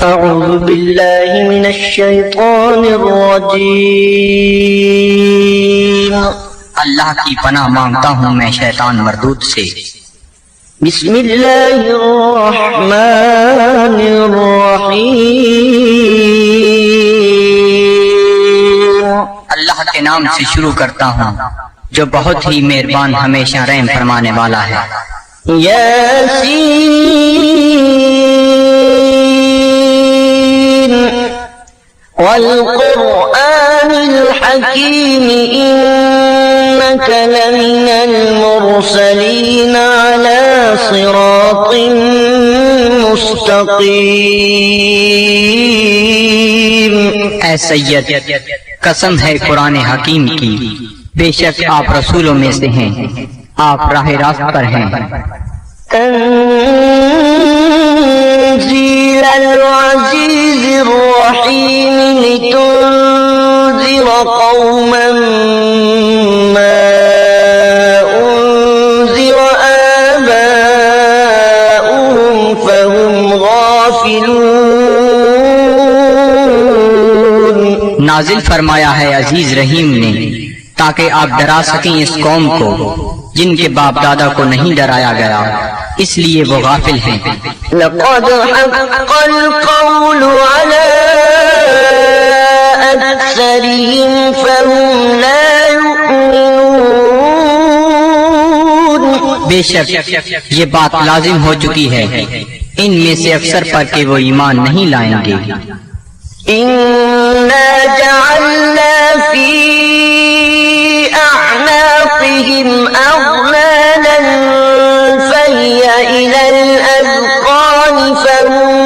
أعوذ بالله من الشيطان الرجيم اللہ کی پناہ مانگتا ہوں میں شیطان مردود سے۔ بسم الله الرحمن الرحيم اللہ کے نام سے شروع کرتا ہوں جو بہت ہی مہربان ہمیشہ رحم فرمانے والا ہے۔ ياسين والقرآن الحكيم إنك لمن المرسلين على صراط مستقيم۔ اے سید، قسم ہے قرآن حکیم کی، بے شک آپ رسولوں میں سے ہیں، آپ راہ راست پر ہیں۔ تنزيل العزيز الرحيم لتنذر قوما ما أنذر آباؤهم فهم غافلون۔ نازل فرمایا ہے عزیز رحیم نے تاکہ آپ ڈرا سکیں اس قوم کو جن کے باپ دادا کو نہیں ڈرایا گیا، اس لیے وہ غافل ہیں۔ لقد حق القول على أكثرهم فهم لا يؤمنون۔ بے شک یہ بات لازم ہو چکی ہے ان میں سے اکثر پر کہ وہ ایمان نہیں لائیں گے۔ إنا جعلنا في أعناقهم أغلالا فهي إلى الأذقان فهم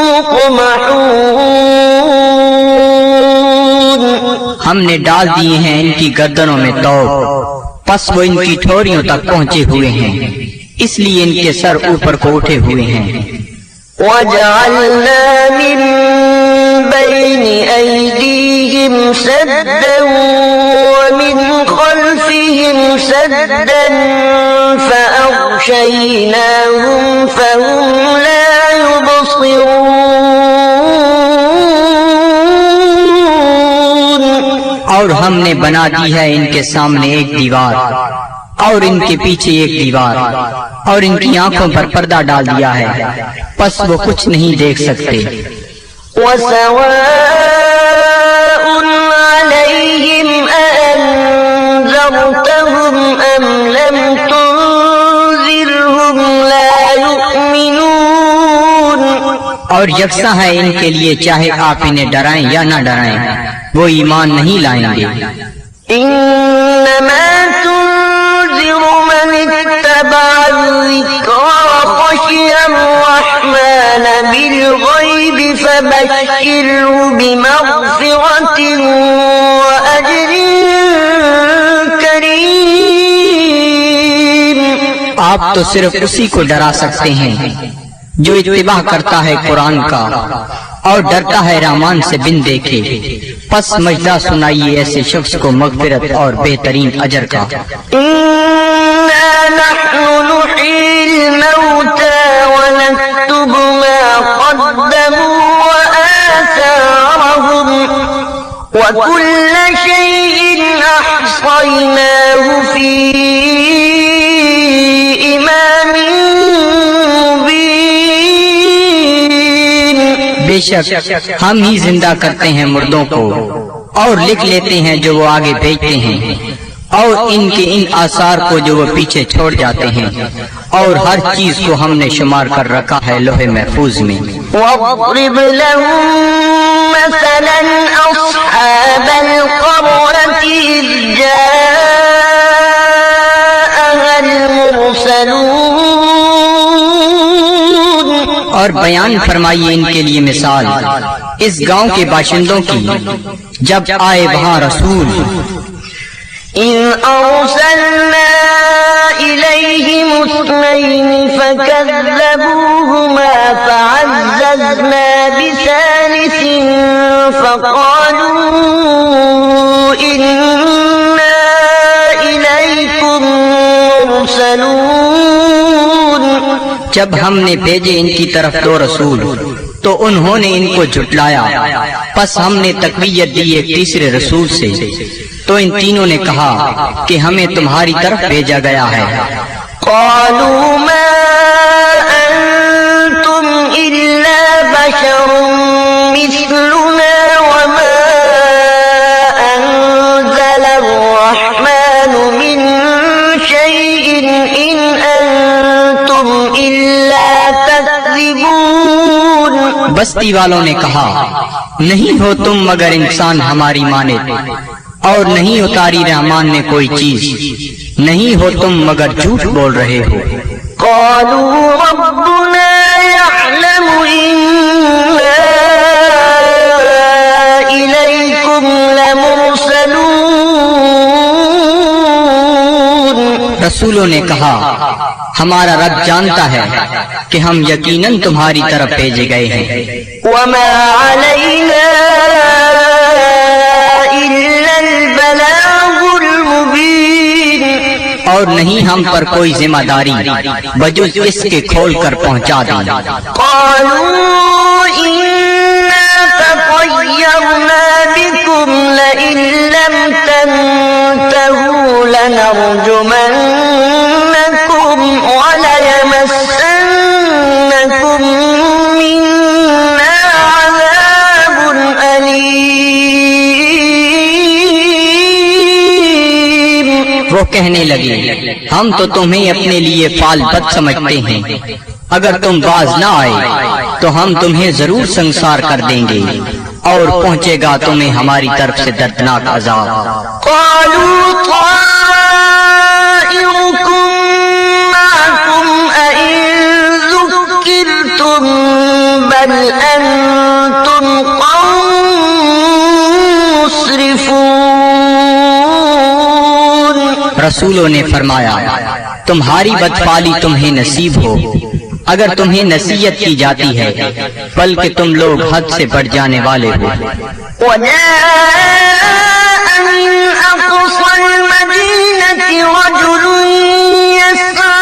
مقمحون۔ ہم نے ڈال دیے ہیں ان کی گردنوں میں توق، پس وہ ان کی ٹھوریوں تک پہنچے ہوئے ہیں، اس لیے ان کے سر اوپر کو اٹھے ہوئے ہیں۔ وجعلنا من بين أيديهم سدا ومن خلفهم سدا فأغشيناهم فهم لا يبصرون۔ اور ہم نے بنا دی ہے ان کے سامنے ایک دیوار اور ان کے پیچھے ایک دیوار اور ان کی آنکھوں پر پردہ ڈال دیا ہے، پس وہ کچھ نہیں دیکھ سکتے۔ وسواء عليهم أأنذرتهم أم لم تنذرهم لا يؤمنون۔ اور یکساں ہے ان کے لیے چاہے آپ انہیں ڈرائیں یا نہ ڈرائیں، وہ ایمان نہیں لائیں گے۔ إنما تنذر من اتبع الذكر وخشي الرحمن بالغيب فبشره بمغفرة وأجر كريم۔ آپ تو صرف اسی کو ڈرا سکتے ہیں جو اتباع کرتا ہے قرآن کا اور ڈرتا ہے رحمان سے بن دیکھے، پس مجدہ سنائیے ایسے شخص کو مغفرت اور بہترین اجر کا۔ إنا نحن نحيي الموتى ونكتب ما قدموا وآثارهم وكل شيء أحصيناه في إمام مبين۔ بے شک ہم ہی زندہ کرتے ہیں مردوں کو اور لکھ لیتے ہیں جو وہ آگے بھیجتے ہیں، اور ان کے ان آثار کو جو وہ پیچھے چھوڑ جاتے ہیں، اور ہر چیز کو ہم نے شمار کر رکھا ہے لوح محفوظ میں۔ واضرب لهم مثلا أصحاب القرية إذ جاءها المرسلون۔ اور بیان فرمائیے ان کے لیے مثال اس گاؤں کے باشندوں کی جب آئے وہاں رسول۔ إذ أرسلنا إليهم اثنين فكذبوهما فعززنا بثالث فقالوا إنا إليكم مرسلون۔ جب ہم نے بھیجے ان کی طرف 2 رسول تو انہوں نے ان کو جھٹلایا، پس ہم نے تقویت دی ایک تیسرے رسول سے، تو ان تینوں نے کہا کہ ہمیں تمہاری طرف بھیجا گیا ہے۔ قالوا ما أنتم إلا بشر مثلنا وما أنزل الرحمن من شيء إن أنتم إلا تكذبون۔ بستی والوں نے کہا نہیں ہو تم مگر انسان ہماری مانند، اور نہیں اتاری رحمان نے کوئی چیز، نہیں ہو تم مگر جھوٹ بول رہے ہو۔ قالوا ربنا يعلم إنا إليكم لمرسلون۔ رسولوں نے کہا ہمارا رب جانتا ہے کہ ہم یقیناً تمہاری طرف بھیجے گئے ہیں۔ وما علينا إلا البلاغ المبين۔ اور نہیں ہم پر کوئی ذمہ داری بجز اس کے کھول کر پہنچا دیں۔ قالوا إنا تطيرنا بكم لئن لم تنتهوا لنرجمنكم وليمسنكم منا عذاب أليم۔ وہ کہنے لگے ہم تو تمہیں اپنے لیے فال بد سمجھتے ہیں، اگر تم باز نہ آئے تو ہم تمہیں ضرور سنسار کر دیں گے، اور پہنچے گا تمہیں ہماری طرف سے دردناک عذاب۔ قالوا طائركم معكم أئن ذكرتم بل أنتم قوم مسرفون۔ رسولوں نے فرمایا تمہاری بدفعلی تمہیں نصیب ہو اگر تمہیں نصیحت کی جاتی ہے، بلکہ تم لوگ حد سے بڑھ جانے والے ہو۔ وجاء من أقصى المدينة رجل يسعى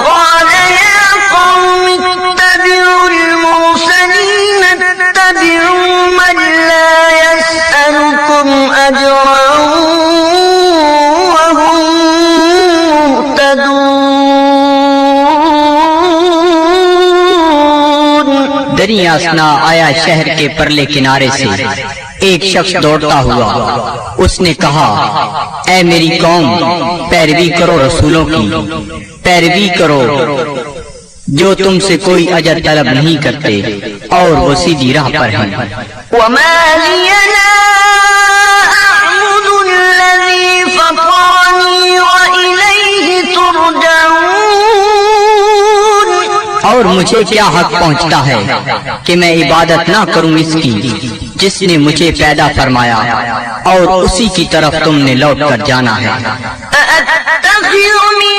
قال يا قوم اتبعوا المرسلين اتبعوا من لا يسألكم أجرا وهم مهتدون۔ دریا اسنا آیا شہر کے پرلے کنارے سے ایک شخص دوڑتا ہوا، اس نے کہا اے میری قوم، پیروی کرو رسولوں کی، پیروی کرو جو تم سے کوئی اجر طلب نہیں کرتے اور وہ سیدھی راہ پر ہیں۔ وما لي لا أعبد الذي فطرني وإليه ترجعون۔ اور مجھے کیا حق پہنچتا ہے کہ میں عبادت نہ کروں اس کی جس نے مجھے پیدا فرمایا، اور اسی کی طرف تم نے لوٹ کر جانا ہے۔ أأتخذ من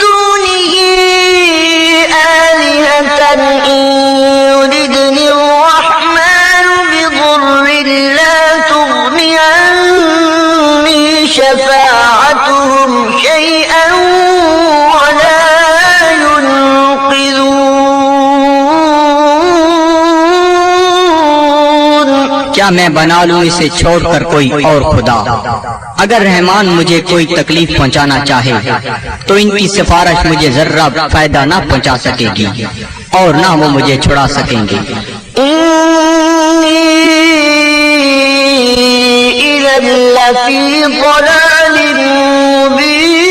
دونه آلهة إن يردني الرحمن بضر لا تغني عني شفاعتهم شيئا ولا ينقذون۔ کیا میں بنا لوں اسے چھوڑ کر کوئی اور خدا؟ اگر رحمان مجھے کوئی تکلیف پہنچانا چاہے تو ان کی سفارش مجھے ذرہ فائدہ نہ پہنچا سکے گی اور نہ وہ مجھے چھڑا سکیں گے۔ إني إذا لفي ضلال مبين۔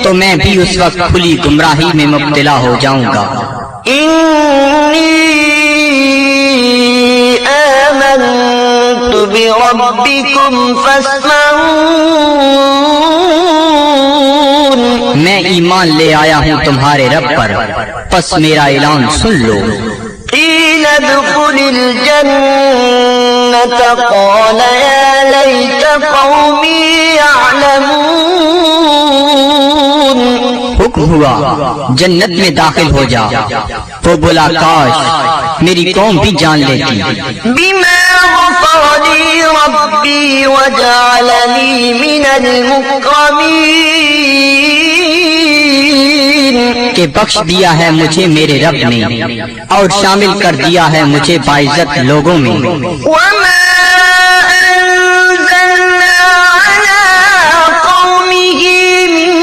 تو میں بھی اس وقت کھلی گمراہی میں مبتلا ہو جاؤں گا۔ إني آمنت بربكم فاسمعون۔ میں ایمان لے آیا ہوں تمہارے رب پر، پس میرا اعلان سن لو۔ قيل ادخل الجنة قال يا ليت قومي يعلمون۔ حکم ہوا جنت میں داخل ہو جا، وہ بولا کاش میری قوم بھی جان لیتی۔ بما غفر لي ربي وجعلني من المكرمين۔ کہ بخش دیا ہے مجھے میرے رب نے اور شامل کر دیا ہے مجھے باعزت لوگوں میں وما أنزلنا على قومه من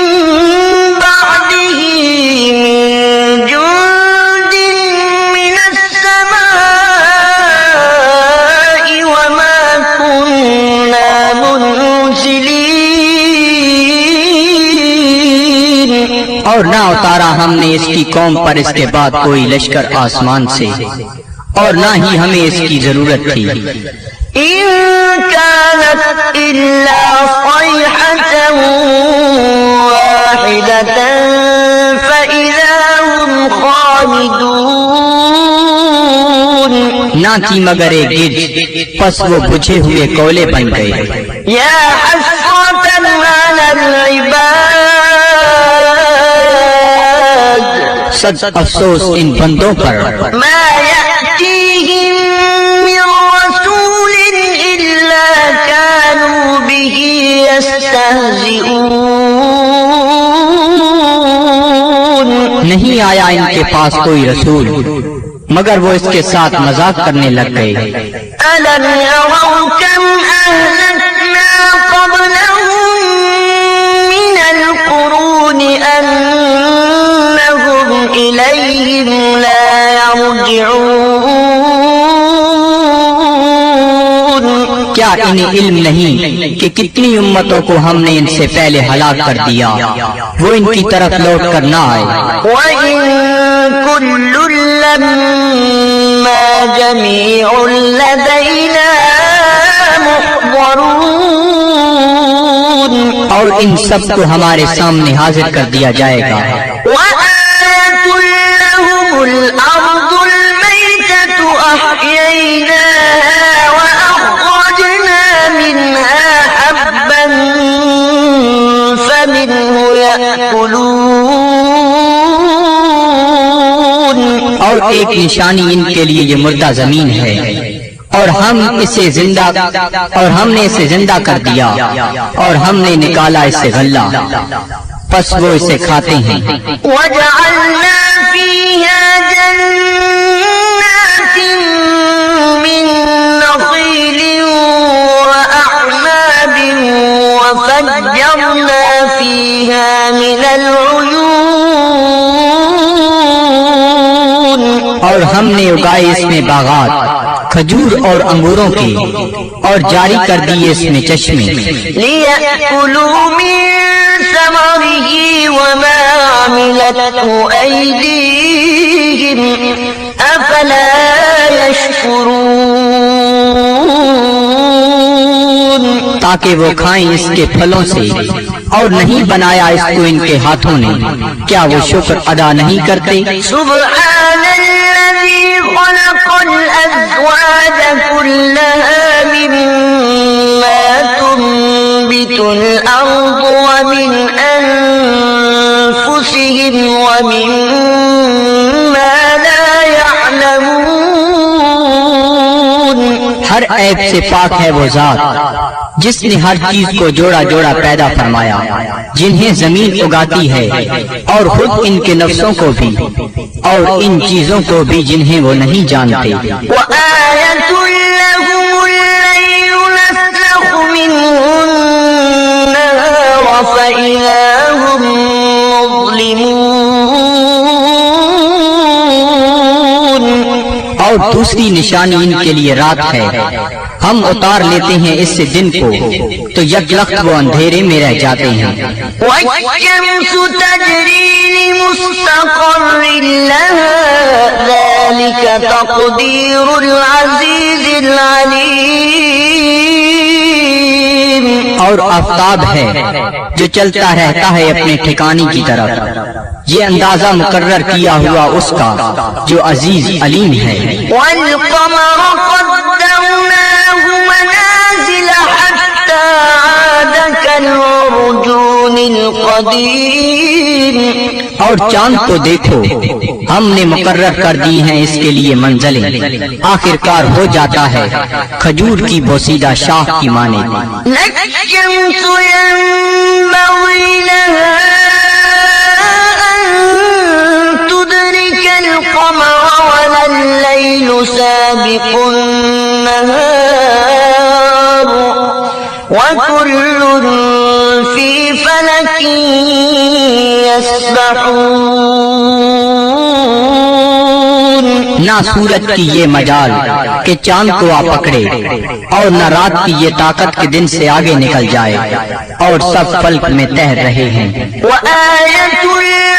بعده من جند من السماء وما كنا منزلين اور نہ اتارا ہم نے اس کی قوم پر اس کے بعد کوئی لشکر آسمان سے اور نہ ہی ہمیں اس کی ضرورت تھی إن كانت إلا صيحة واحدة فإذا هم خامدون نہ تھی مگر ایک گرج پس وہ بجھے ہوئے کولے بن گئے يا حسرة على العباد صد افسوس ان بندوں پر ما يأتيهم من رسول إلا كانوا به يستهزئون نہیں آیا ان کے پاس کوئی رسول مگر وہ اس کے ساتھ مذاق کرنے لگ گئے ألم يروا كم أهلكنا قبلهم من القرون أنهم إليهم لا يرجعون کیا انہیں علم نہیں کہ کتنی امتوں کو ہم نے ان سے پہلے ہلاک کر دیا وہ ان کی طرف لوٹ کر نہ آئے وإن كل لما جميع لدينا محضرون اور ان سب کو ہمارے سامنے حاضر کر دیا جائے گا وآية لهم الأرض الميتة أحييناها وأخرجنا منها حبا فمنه يأكلون اور ایک نشانی ان کے لیے یہ مردہ زمین ہے اور ہم نے اسے زندہ کر دیا اور ہم نے نکالا اسے غلہ پس وہ اسے کھاتے ہیں وجعلنا فيها جنات من نخيل وأعناب وفجرنا فيها من العيون اور ہم نے اگائے اس میں باغات کھجور اور انگوروں کے اور جاری کر دیے اس میں چشمے ليأكلوا من ثمره وما عملته أيديهم أفلا يشكرون تاکہ وہ کھائیں اس کے پھلوں سے اور نہیں بنایا اس کو ان کے ہاتھوں نے کیا وہ شکر ادا نہیں کرتے سبحان الذي خلق الأزواج كلها مما تنبت الأرض ومن أنفسهم ومما لا يعلمون ہر عیب سے پاک ہے وہ ذات جس نے ہر چیز کو جوڑا جوڑا پیدا فرمایا جنہیں زمین اگاتی ہے اور خود ان کے نفسوں کو بھی اور ان چیزوں کو بھی جنہیں وہ نہیں جانتے وآية لهم الليل نسلخ منه النهار فإذا هم مظلمون اور دوسری نشانی ان کے لیے رات ہے ہم اتار لیتے ہیں اس سے دن کو تو یک لخت وہ اندھیرے میں رہ جاتے ہیں والشمس تجري لمستقر لها ذلك تقدير العزيز العليم اور آفتاب ہے جو چلتا رہتا ہے اپنے ٹھکانے کی طرف یہ اندازہ مقرر کیا ہوا اس کا جو عزیز علیم ہے والقمر قدرناه منازل حتى عاد كالعرجون القديم اور چاند کو دیکھو ہم نے مقرر کر دی ہیں اس کے لیے منزلیں آخر کار ہو جاتا ہے کھجور کی بوسیدہ شاخ کی مانند لا الشمس ينبغي لها أن القمر ولا الليل سابق النهار وكل في فلك يسبحون. نہ سورج کی یہ مجال کہ چاند کو آ پکڑے، اور نہ رات کی یہ طاقت کہ دن سے آگے نکل جائے، اور سب فلک میں تیر رہے ہیں. وآية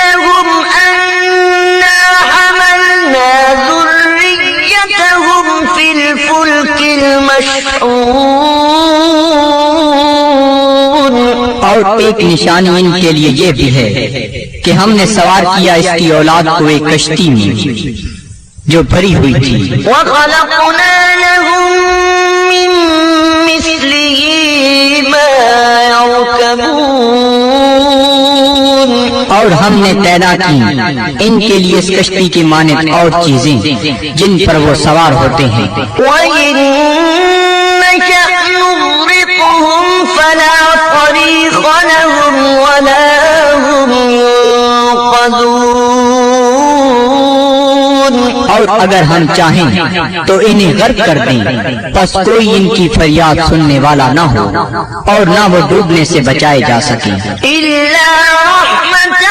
لهم أنا حملنا ذريتهم في الفلك المشحون. اور ایک نشانی ان کے لیے یہ بھی ہے کہ ہم نے سوار کیا اس کی اولاد کو ایک کشتی میں جو بھری ہوئی تھی. وخلقنا لهم من مثله ما يركبون. اور ہم نے پیدا کی ان کے لیے اس کشتی کی مانند اور چیزیں جن پر وہ سوار ہوتے ہیں. وإن نشأ نغرقهم فلا طريق لهم ولا هم ينقذون. اور اگر ہم چاہیں تو انہیں غرق کر دیں، پس کوئی ان کی فریاد سننے والا نہ ہو اور نہ وہ ڈوبنے سے بچائے جا سکیں. إلا رحمة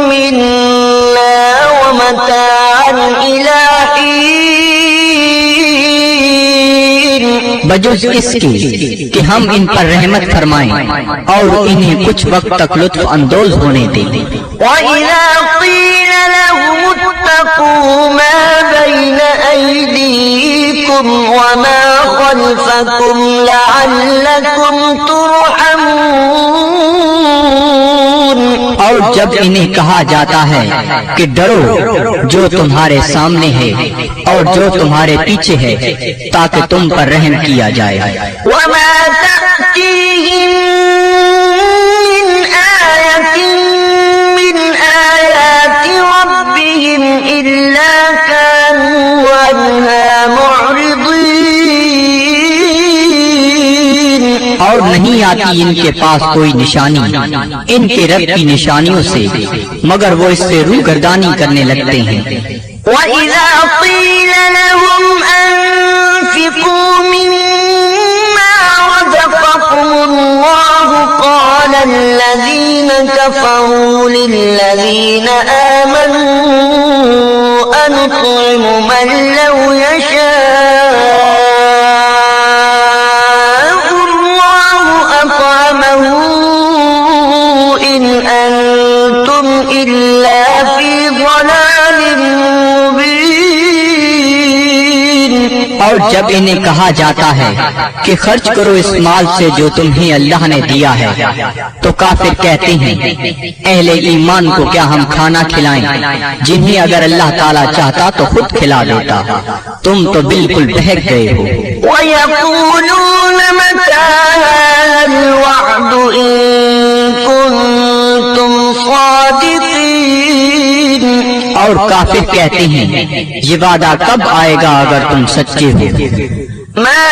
منا ومتاعا إلى حين. بجز اس کے کہ ہم ان پر رحمت فرمائیں اور انہیں کچھ وقت تک لطف اندوز ہونے دیں. وإذا قيل لهم اتقوا ما بين أيديكم وما خلفكم لعلكم ترحمون. اور جب انہیں کہا جاتا ہے کہ ڈرو جو تمہارے سامنے ہے اور جو تمہارے پیچھے ہے تاکہ تم پر رحم کیا جائے. وما تأتيهم من آية من آيات ربهم إلا كانوا عنها معرضين. اور نہیں آتی ان کے پاس کوئی نشانی ان کے رب کی نشانیوں سے مگر وہ اس سے روگردانی کرنے لگتے ہیں. وإذا قيل لهم أنفقوا مما رزقكم الله قال الذين كفروا للذين آمنوا أنطعم من لو يشاء الله أطعمه إن أنتم إلا في ضلال مبين. اور جب انہیں کہا جاتا ہے کہ خرچ کرو اس مال سے جو تمہیں اللہ نے دیا ہے تو کافر کہتے ہیں اہل ایمان کو کیا ہم کھانا کھلائیں جنہیں اگر اللہ تعالیٰ چاہتا تو خود کھلا دیتا. تم تو بالکل بہک گئے ہو. ويقولون متى هذا الوعد إن كنتم صادقين. اور کافر کہتے ہیں یہ وعدہ کب آئے گا اگر تم سچے ہو. ما